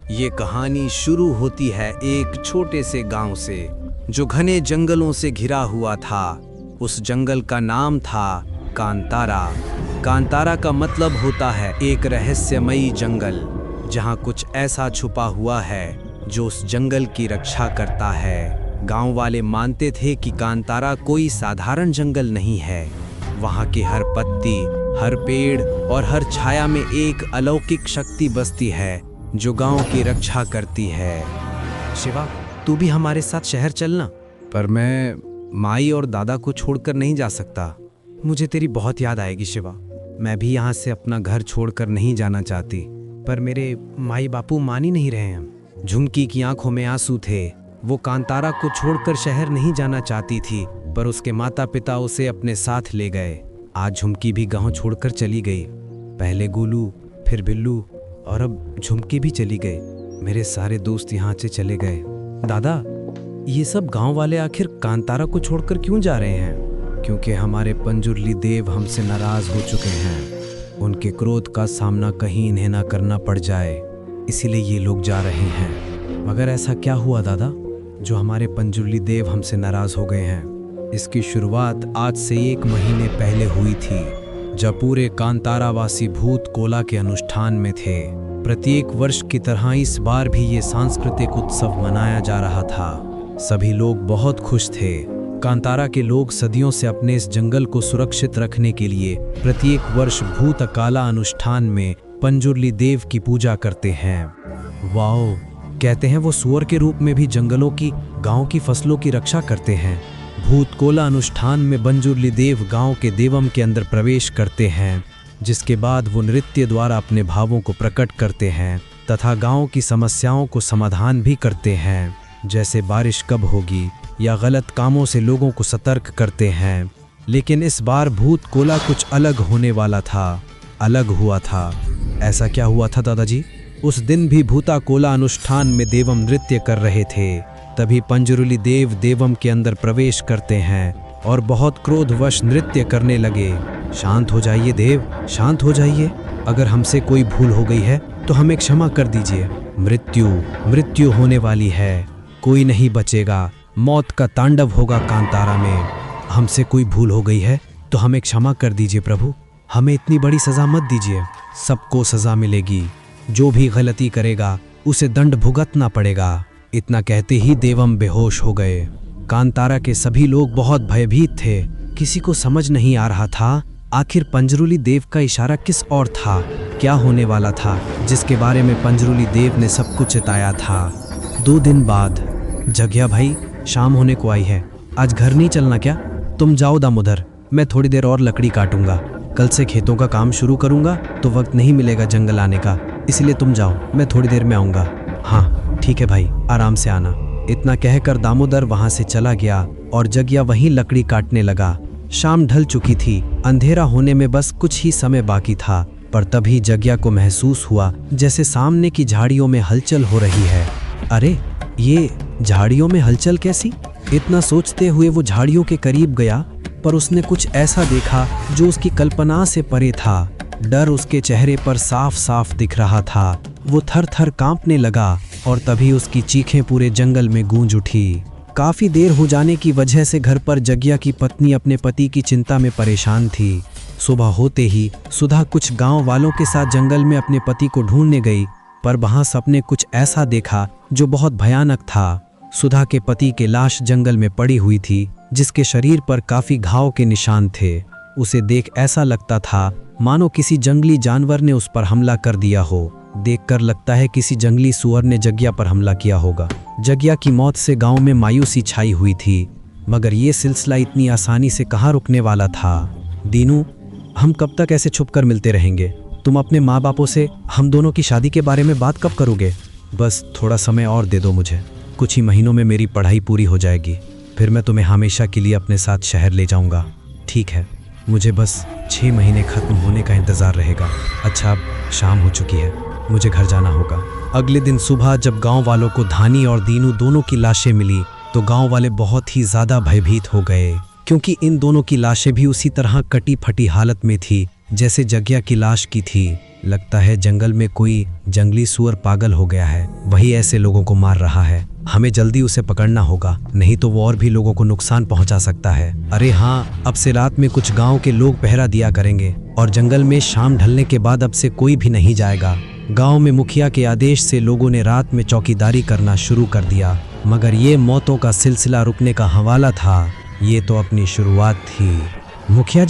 ये कहानी शुरू होती है एक छोटे से गांव से जो घने जंगलों से घिरा हुआ था। उस जंगल का नाम था कांतारा। कांतारा का मतलब होता है एक रहस्यमयी जंगल, जहां कुछ ऐसा छुपा हुआ है जो उस जंगल की रक्षा करता है। गांव वाले मानते थे कि कांतारा कोई साधारण जंगल नहीं है। वहां की हर पत्ती, हर पेड़ और हर छाया में एक अलौकिक शक्ति बसती है जो गांव की रक्षा करती है। शिवा, तू भी हमारे साथ शहर चलना। पर मैं माई और दादा को छोड़कर नहीं जा सकता। मुझे तेरी बहुत याद आएगी शिवा। मैं भी यहाँ से अपना घर छोड़कर नहीं जाना चाहती, पर मेरे माई बापू मान ही नहीं रहे हैं। झुमकी की आंखों में आंसू थे। वो कांतारा को छोड़कर शहर नहीं जाना चाहती थी, पर उसके माता पिता उसे अपने साथ ले गए। आज झुमकी भी गांव छोड़कर चली गई। पहले गोलू, फिर बिल्लू और अब झुमकी भी चली गई। मेरे सारे दोस्त यहाँ से चले गए। दादा, ये सब गांव वाले आखिर कांतारा को छोड़कर क्यों जा रहे हैं? क्योंकि हमारे पंजुर्ली देव हमसे नाराज हो चुके हैं। उनके क्रोध का सामना कहीं इन्हें ना करना पड़ जाए, इसीलिए ये लोग जा रहे हैं। मगर ऐसा क्या हुआ दादा जो हमारे पंजुर्ली देव हमसे नाराज हो गए हैं? इसकी शुरुआत आज से 1 महीने पहले हुई थी, जब पूरे कांतारावासी भूत कोला के अनुष्ठान में थे। प्रत्येक वर्ष की तरह इस बार भी ये सांस्कृतिक उत्सव मनाया जा रहा था। सभी लोग बहुत खुश थे। कांतारा के लोग सदियों से अपने इस जंगल को सुरक्षित रखने के लिए प्रत्येक वर्ष भूत काला अनुष्ठान में पंजुर्ली देव की पूजा करते हैं। वाओ, कहते हैं वो सुअर के रूप में भी जंगलों की, गांव की फसलों की रक्षा करते हैं। भूत कोला अनुष्ठान में पंजुर्ली देव गांव के देवम के अंदर प्रवेश करते हैं, जिसके बाद वो नृत्य द्वारा अपने भावों को प्रकट करते हैं तथा गांव की समस्याओं को समाधान भी करते हैं, जैसे बारिश कब होगी या गलत कामों से लोगों को सतर्क करते हैं। लेकिन इस बार भूत कोला कुछ अलग होने वाला था, अलग हुआ था। ऐसा क्या हुआ था दादाजी? उस दिन भी भूता कोला अनुष्ठान में देवम नृत्य कर रहे थे। तभी पंजुर्ली देव देवम के अंदर प्रवेश करते हैं और बहुत क्रोधवश नृत्य करने लगे। शांत हो जाइए देव, शांत हो जाइए। अगर हमसे कोई भूल हो गई है तो हमें क्षमा कर दीजिए। मृत्यु होने वाली है, कोई नहीं बचेगा। मौत का तांडव होगा कांतारा में। हमसे कोई भूल हो गई है तो हमें क्षमा कर दीजिए प्रभु। हमें इतनी बड़ी सजा मत दीजिए। सबको सजा मिलेगी। जो भी गलती करेगा उसे दंड भुगतना पड़ेगा। इतना कहते ही देवम बेहोश हो गए। कांतारा के सभी लोग बहुत भयभीत थे। किसी को समझ नहीं आ रहा था आखिर पंजुर्ली देव का इशारा किस ओर था, क्या होने वाला था, जिसके बारे में पंजुर्ली देव ने सब कुछ चिताया था। 2 दिन बाद, जगिया भाई, शाम होने को आई है। आज घर नहीं चलना क्या? तुम जाओ दामोदर, मैं थोड़ी देर और लकड़ी काटूंगा। कल से खेतों का काम शुरू करूंगा तो वक्त नहीं मिलेगा जंगल आने का, इसलिए तुम जाओ, मैं थोड़ी देर में आऊंगा। हाँ ठीक है भाई, आराम से आना। इतना कहकर दामोदर वहां से चला गया और जगिया वहीं लकड़ी काटने लगा। शाम ढल चुकी थी, अंधेरा होने में बस कुछ ही समय बाकी था, पर तभी जगिया को महसूस हुआ जैसे सामने की झाड़ियों में हलचल हो रही है। अरे, ये झाड़ियों में हलचल कैसी? इतना सोचते हुए वो झाड़ियों के करीब गया, पर उसने कुछ ऐसा देखा जो उसकी कल्पना से परे था। डर उसके चेहरे पर साफ साफ दिख रहा था। वो थर थर कांपने लगा और तभी उसकी चीखें पूरे जंगल में गूंज उठी। काफी देर हो जाने की वजह से घर पर जगिया की पत्नी अपने पति की चिंता में परेशान थी। सुबह होते ही सुधा कुछ गांव वालों के साथ जंगल में अपने पति को ढूंढने गई, पर वहां सबने कुछ ऐसा देखा जो बहुत भयानक था। सुधा के पति की लाश जंगल में पड़ी हुई थी, जिसके शरीर पर काफी घाव के निशान थे। उसे देख ऐसा लगता था मानो किसी जंगली जानवर ने उस पर हमला कर दिया हो। देखकर लगता है किसी जंगली सुअर ने जगिया पर हमला किया होगा। जगिया की मौत से गांव में मायूसी छाई हुई थी, मगर ये सिलसिला इतनी आसानी से कहाँ रुकने वाला था। दीनू, हम कब तक ऐसे छुप कर मिलते रहेंगे? तुम अपने माँ बापों से हम दोनों की शादी के बारे में बात कब करोगे? बस थोड़ा समय और दे दो मुझे। कुछ ही महीनों में मेरी पढ़ाई पूरी हो जाएगी, फिर मैं तुम्हें हमेशा के लिए अपने साथ शहर ले जाऊंगा। ठीक है, मुझे बस 6 महीने खत्म होने का इंतजार रहेगा। अच्छा, अब शाम हो चुकी है, मुझे घर जाना होगा। अगले दिन सुबह जब गांव वालों को धानी और दीनू दोनों की लाशें मिली तो गांव वाले बहुत ही ज्यादा भयभीत हो गए, क्योंकि इन दोनों की लाशें भी उसी तरह कटी फटी हालत में थी जैसे जगिया की लाश की थी। लगता है जंगल में कोई जंगली सुअर पागल हो गया है, वही ऐसे लोगों को मार रहा है। हमें जल्दी उसे पकड़ना होगा, नहीं तो वो और भी लोगों को नुकसान पहुंचा सकता है। अरे हाँ, अब से रात में कुछ गांव के लोग पहरा दिया करेंगे और जंगल में शाम ढलने के बाद अब से कोई भी नहीं जाएगा। गांव में मुखिया के आदेश से लोगों ने रात में चौकीदारी करना शुरू कर दिया, मगर ये मौतों का सिलसिला रुकने का हवाला था, ये तो अपनी शुरुआत थी। मुखिया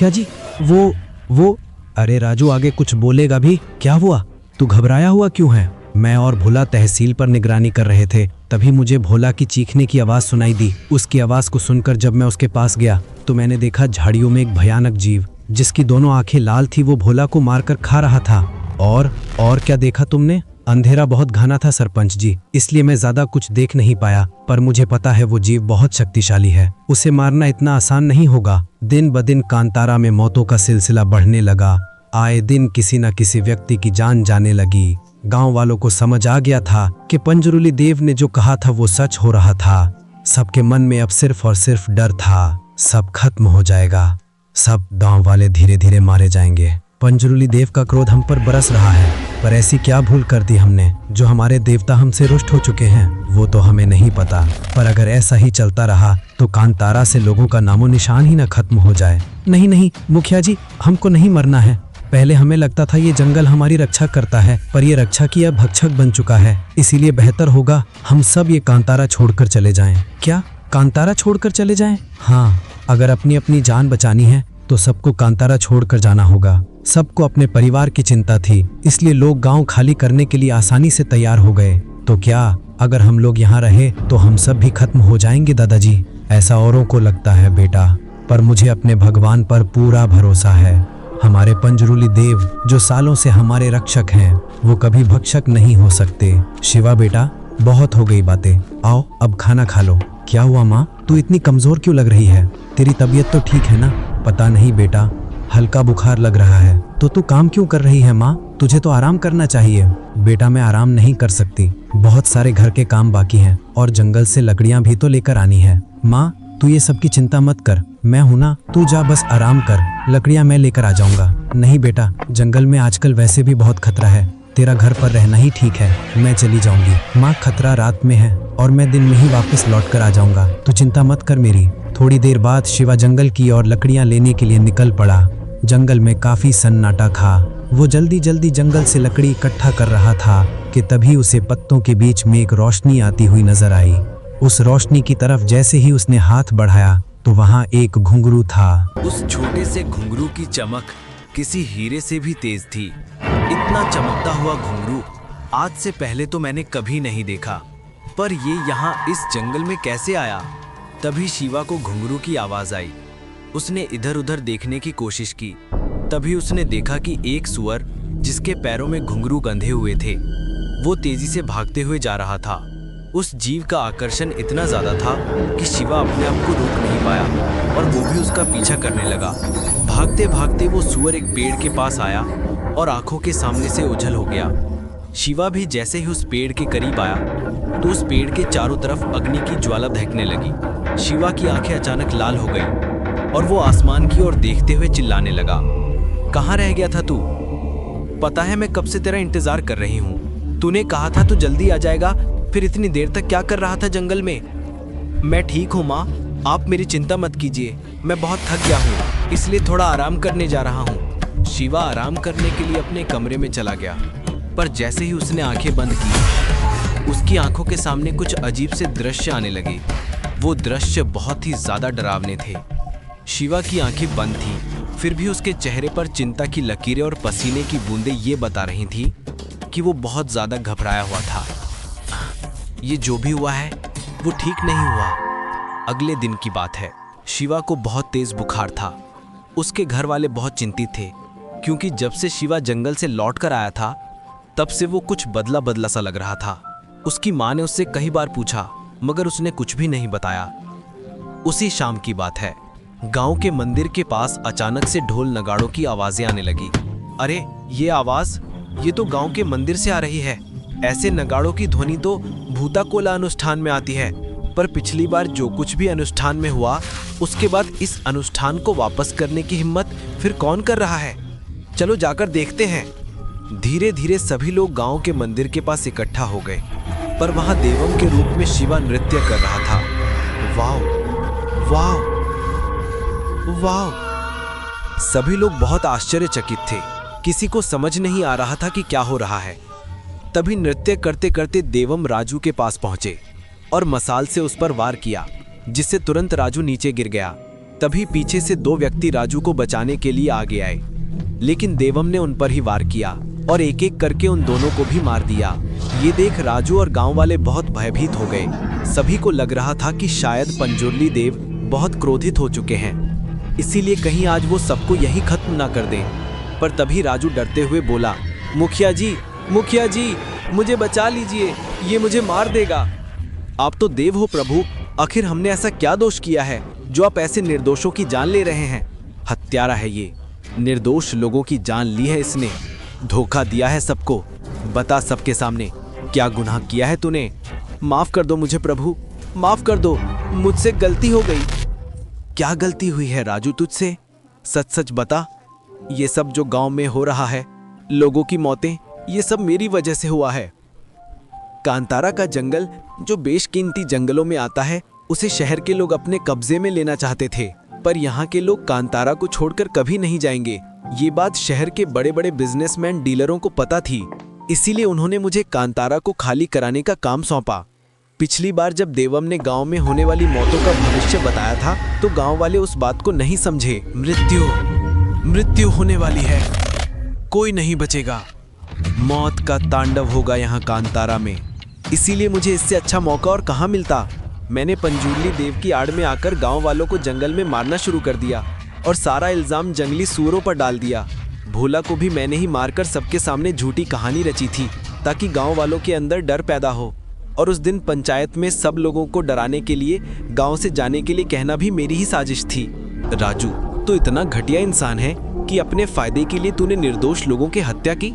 जी, वो अरे राजू, आगे कुछ बोलेगा भी? क्या हुआ? तू घबराया हुआ क्यों है? मैं और भोला तहसील पर निगरानी कर रहे थे, तभी मुझे भोला की चीखने की आवाज़ सुनाई दी। उसकी आवाज़ को सुनकर जब मैं उसके पास गया तो मैंने देखा झाड़ियों में एक भयानक जीव, जिसकी दोनों आंखें लाल थी, वो भोला को मारकर खा रहा था। और क्या देखा तुमने? अंधेरा बहुत घना था सरपंच जी, इसलिए मैं ज्यादा कुछ देख नहीं पाया, पर मुझे पता है वो जीव बहुत शक्तिशाली है, उसे मारना इतना आसान नहीं होगा। दिन ब दिन कांतारा में मौतों का सिलसिला बढ़ने लगा। आए दिन किसी न किसी व्यक्ति की जान जाने लगी। गांव वालों को समझ आ गया था कि पंजरुली देव ने जो कहा था वो सच हो रहा था। सबके मन में अब सिर्फ और सिर्फ डर था, सब खत्म हो जाएगा, सब गांव वाले धीरे धीरे मारे जाएंगे। पंजरुली देव का क्रोध हम पर बरस रहा है, पर ऐसी क्या भूल कर दी हमने जो हमारे देवता हमसे रुष्ट हो चुके हैं, वो तो हमें नहीं पता। पर अगर ऐसा ही चलता रहा तो कांतारा से लोगों का नामो निशान ही न खत्म हो जाए। नहीं मुखिया जी, हमको नहीं मरना है। पहले हमें लगता था ये जंगल हमारी रक्षा करता है, पर ये रक्षा की अब भक्षक बन चुका है। इसीलिए बेहतर होगा हम सब ये कांतारा छोड़कर चले जाएं। क्या कांतारा छोड़कर चले जाएं? हाँ, अगर अपनी अपनी जान बचानी है तो सबको कांतारा छोड़कर जाना होगा। सबको अपने परिवार की चिंता थी, इसलिए लोग गांव खाली करने के लिए आसानी से तैयार हो गए। तो क्या अगर हम लोग यहाँ रहे तो हम सब भी खत्म हो जाएंगे दादाजी? ऐसा औरों को लगता है बेटा, पर मुझे अपने भगवान पर पूरा भरोसा है। हमारे पंजरुली देव जो सालों से हमारे रक्षक हैं, वो कभी भक्षक नहीं हो सकते। शिवा बेटा, बहुत हो गई बातें, आओ अब खाना खा लो। क्या हुआ माँ, तू इतनी कमजोर क्यों लग रही है? तेरी तबीयत तो ठीक है ना? पता नहीं बेटा, हल्का बुखार लग रहा है। तो तू काम क्यों कर रही है माँ? तुझे तो आराम करना चाहिए। बेटा मैं आराम नहीं कर सकती, बहुत सारे घर के काम बाकी हैं और जंगल से लकड़ियाँ भी तो लेकर आनी है। माँ तू ये सब की चिंता मत कर, मैं हूं ना, तू जा बस आराम कर, लकड़ियाँ मैं लेकर आ जाऊंगा। नहीं बेटा, जंगल में आजकल वैसे भी बहुत खतरा है, तेरा घर पर रहना ही ठीक है, मैं चली जाऊंगी। माँ खतरा रात में है और मैं दिन में ही वापस लौट कर आ जाऊंगा, तू चिंता मत कर मेरी। थोड़ी देर बाद शिवा जंगल की ओर लकड़ियां लेने के लिए निकल पड़ा। जंगल में काफी सन्नाटा था। वो जल्दी जल्दी जंगल से लकड़ी इकट्ठा कर रहा था कि तभी उसे पत्तों के बीच में एक रोशनी आती हुई नजर आई। उस रोशनी की तरफ जैसे ही उसने हाथ बढ़ाया तो वहाँ एक घुंघरू था। उस छोटे से घुंघरू की चमक किसी हीरे से भी तेज थी। इतना चमकता हुआ घुंघरू आज से पहले तो मैंने कभी नहीं देखा, पर ये यहाँ इस जंगल में कैसे आया? तभी शिवा को घुंघरू की आवाज आई। उसने इधर उधर देखने की कोशिश की, तभी उसने देखा कि एक सुअर जिसके पैरों में घुंघरू बंधे हुए थे, वो तेजी से भागते हुए जा रहा था। उस जीव का आकर्षण इतना ज्यादा था कि शिवा अपने आप को रोक नहीं पाया और वो भी उसका पीछा करने लगा। भागते भागते वो सुअर एक पेड़ के पास आया और आंखों के सामने से ओझल हो गया। शिवा भी जैसे ही उस पेड़ के करीब आया तो उस पेड़ के चारों तरफ अग्नि की ज्वाला दहकने लगी। शिवा की आंखें अचानक लाल हो गई और वो आसमान की ओर देखते हुए चिल्लाने लगा, कहाँ रह गया था तू? पता है मैं कब से तेरा इंतजार कर रही हूँ। तूने कहा था तू जल्दी आ जाएगा, फिर इतनी देर तक क्या कर रहा था जंगल में? मैं ठीक हूँ माँ, आप मेरी चिंता मत कीजिए, मैं बहुत थक गया हूँ, इसलिए थोड़ा आराम करने जा रहा हूँ। शिवा आराम करने के लिए अपने कमरे में चला गया, पर जैसे ही उसने आंखें बंद की, उसकी आंखों के सामने कुछ अजीब से दृश्य आने लगे। वो दृश्य बहुत ही ज्यादा डरावने थे। शिवा की आंखें बंद थीं, फिर भी उसके चेहरे पर चिंता की लकीरें और पसीने की बूंदें ये बता रही थी कि वो बहुत ज्यादा घबराया हुआ था। ये जो भी हुआ है वो ठीक नहीं हुआ। अगले दिन की बात है। शिवा को बहुत तेज बुखार था। उसके घर वाले बहुत चिंतित थे, क्योंकि जब से शिवा जंगल से लौट कर आया था तब से वो कुछ बदला बदला सा लग रहा था। उसकी माँ ने उससे कई बार पूछा, मगर उसने कुछ भी नहीं बताया। उसी शाम की बात है। गांव के मंदिर के पास अचानक से ढोल नगाड़ों की आवाजें आने लगी। अरे ये आवाज, ये तो गांव के मंदिर से आ रही है। ऐसे नगाड़ों की ध्वनि तो भूताकोला अनुष्ठान में आती है, पर पिछली बार जो कुछ भी अनुष्ठान में हुआ उसके बाद इस अनुष्ठान को वापस करने की हिम्मत फिर कौन कर रहा है? चलो जाकर देखते हैं। धीरे धीरे सभी लोग गांव के मंदिर के पास इकट्ठा हो गए, पर वहां देवम के रूप में शिवा नृत्य कर रहा था। वाव, वाव, वाव! सभी लोग बहुत आश्चर्यचकित थे। किसी को समझ नहीं आ रहा था कि क्या हो रहा है। तभी नृत्य करते करते देवम राजू के पास पहुंचे और मसाल से उस पर वार किया, जिससे तुरंत राजू नीचे गिर गया। तभी पीछे से 2 व्यक्ति राजू को बचाने के लिए आगे आए, लेकिन देवम ने उन पर ही वार किया और एक एक करके उन दोनों को भी मार दिया। ये देख राजू और गांव वाले बहुत भयभीत हो गए। सभी को लग रहा था कि शायद पंजुर्ली देव बहुत क्रोधित हो चुके हैं, इसीलिए कहीं आज वो सबको यही खत्म ना कर दें। पर तभी राजू डरते हुए बोला, मुखिया जी, मुझे बचा लीजिए, ये मुझे मार देगा। आप तो देव हो प्रभु, आखिर हमने ऐसा क्या दोष किया है जो आप ऐसे निर्दोषों की जान ले रहे हैं? हत्यारा है ये, निर्दोष लोगों की जान ली है इसने, धोखा दिया है सबको। बता सबके सामने, क्या गुनाह किया है तूने? माफ कर दो मुझे प्रभु, माफ कर दो, मुझसे गलती हो गई। क्या गलती हुई है राजू तुझसे? सच सच बता। ये सब जो गांव में हो रहा है, लोगों की मौतें, ये सब मेरी वजह से हुआ है। कांतारा का जंगल जो बेशकीमती जंगलों में आता है, उसे शहर के लोग अपने कब्जे में लेना चाहते थे, पर यहाँ के लोग कांतारा को छोड़कर कभी नहीं जाएंगे। ये बात शहर के बड़े बड़े बिजनेसमैन डीलरों को पता थी, इसीलिए उन्होंने मुझे कांतारा को खाली कराने का काम सौंपा। पिछली बार जब देवम ने गांव में होने वाली मौतों का भविष्य बताया था, तो गांव वाले उस बात को नहीं समझे। मृत्यु होने वाली है, कोई नहीं बचेगा। मौत का तांडव होगा यहाँ कांतारा में, इसीलिए मुझे इससे अच्छा मौका और कहाँ मिलता। मैंने पंजुर्ली देव की आड़ में आकर गांव वालों को जंगल में मारना शुरू कर दिया और सारा इल्जाम जंगली सूअरों पर डाल दिया। भोला को भी मैंने ही मारकर सबके सामने झूठी कहानी रची थी, ताकि गांव वालों के अंदर डर पैदा हो। और उस दिन पंचायत में सब लोगों को डराने के लिए गांव से जाने के लिए कहना भी मेरी ही साजिश थी। राजू, तू इतना घटिया इंसान है कि अपने फायदे के लिए तूने निर्दोष लोगों की हत्या की।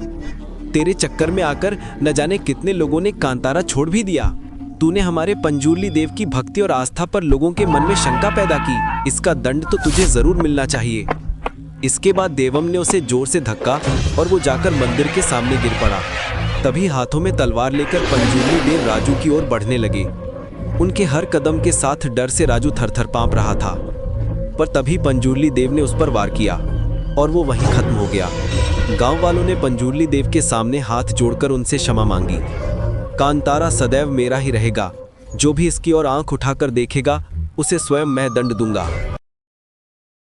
तेरे चक्कर में आकर न जाने कितने लोगों ने कांतारा छोड़ भी दिया। तूने हमारे पंजुर्ली देव की भक्ति और आस्था पर लोगों के मन में शंका पैदा की। इसका दंड तो तुझे जरूर मिलना चाहिए। इसके बाद देवम ने उसे जोर से धक्का और वो जाकर मंदिर के सामने गिर पड़ा। तभी हाथों में तलवार लेकर पंजुर्ली देव राजू की ओर बढ़ने लगे। उनके हर कदम के साथ डर से राजू थरथर कांप रहा था। पर तभी पंजुर्ली देव ने उस पर वार किया और वो वहीं खत्म हो गया। गांव वालों ने पंजुर्ली देव के सामने हाथ जोड़कर उनसे क्षमा मांगी। कांतारा सदैव मेरा ही रहेगा। जो भी इसकी ओर आंख उठाकर देखेगा, उसे स्वयं मैं दंड दूंगा।